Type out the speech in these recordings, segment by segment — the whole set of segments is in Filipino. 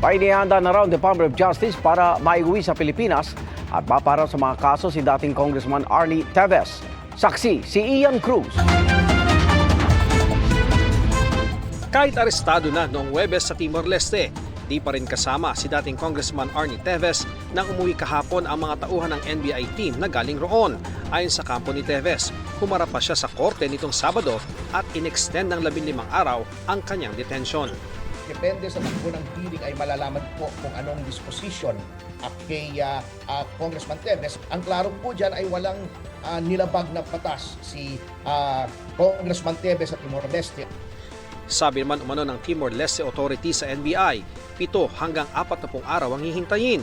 Painihanda na raw ang Department of Justice para maiuwi sa Pilipinas at maparang sa mga kaso si dating Congressman Arnie Teves. Saksi si Ian Cruz. Kahit arestado na noong Huwebes sa Timor-Leste, di pa rin kasama si dating Congressman Arnie Teves nang umuwi kahapon ang mga tauhan ng NBI team na galing roon. Ayon sa kampo ni Teves, humarap pa siya sa korte nitong Sabado at in-extend ng 15 araw ang kanyang detention. Depende sa takbo ng hearing ay malalaman po kung anong disposition kay Congressman Teves. Ang klaro po dyan ay walang nilabag na batas si Congressman Teves sa Timor-Leste. Sabi naman umano ng Timor-Leste Authority sa NBI, 7 hanggang 40 araw ang hihintayin.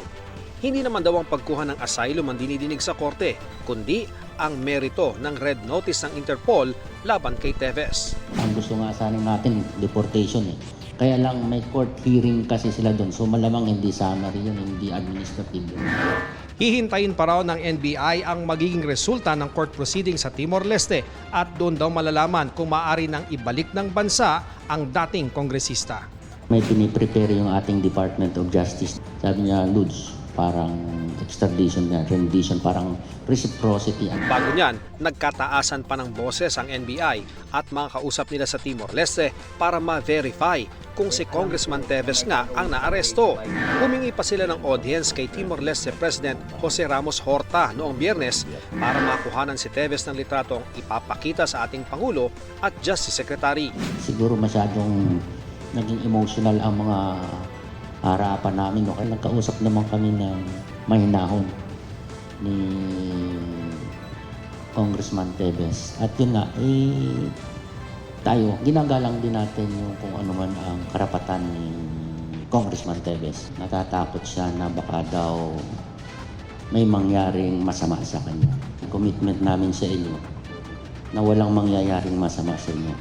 Hindi naman daw ang pagkuha ng asylum ang dinidinig sa korte, kundi ang merito ng red notice ng Interpol laban kay Teves. Ang gusto nga sana natin, deportation eh. Kaya lang may court hearing kasi sila doon. So malamang hindi summary yun, hindi administrative yun. Hihintayin pa raw ng NBI ang magiging resulta ng court proceeding sa Timor-Leste at doon daw malalaman kung maaari nang ibalik ng bansa ang dating kongresista. May piniprepare yung ating Department of Justice. Sabi niya, Ludes, parang extradition na, rendition, parang reciprocity. Bago niyan, nagkataasan pa ng boses ang NBI at mga kausap nila sa Timor-Leste para ma-verify kung si Congressman Teves nga ang naaresto. Humingi pa sila ng audience kay Timor-Leste President Jose Ramos Horta noong Biyernes para makuhanan si Teves ng litratong ipapakita sa ating Pangulo at Justice Secretary. Siguro masyadong naging emotional ang mga harapan namin. No? Kaya nagkausap naman kami ng mahinahon ni Congressman Teves. At yun nga, tayo, ginagalang din natin yung kung ano man ang karapatan ni Congressman Teves. Natatakot siya na baka daw may mangyaring masama sa kanya. Commitment namin sa inyo na walang mangyayaring masama sa inyo.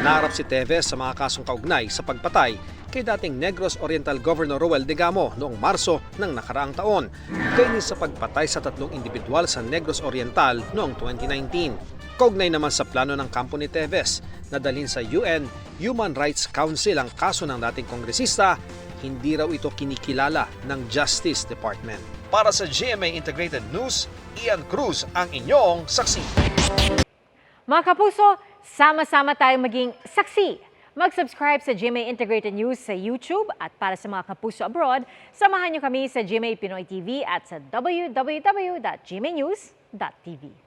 Naharap si Teves sa mga kasong kaugnay sa pagpatay kay dating Negros Oriental Governor Roel Degamo noong Marso ng nakaraang taon, kaya sa pagpatay sa 3 individual sa Negros Oriental noong 2019. Kaugnay naman sa plano ng kampo ni Teves na dalhin sa UN Human Rights Council ang kaso ng dating kongresista, hindi raw ito kinikilala ng Justice Department. Para sa GMA Integrated News, Ian Cruz ang inyong saksi. Mga kapuso, sama-sama tayong maging saksi. Mag-subscribe sa GMA Integrated News sa YouTube at para sa mga kapuso abroad, samahan niyo kami sa GMA Pinoy TV at sa www.gmanews.tv.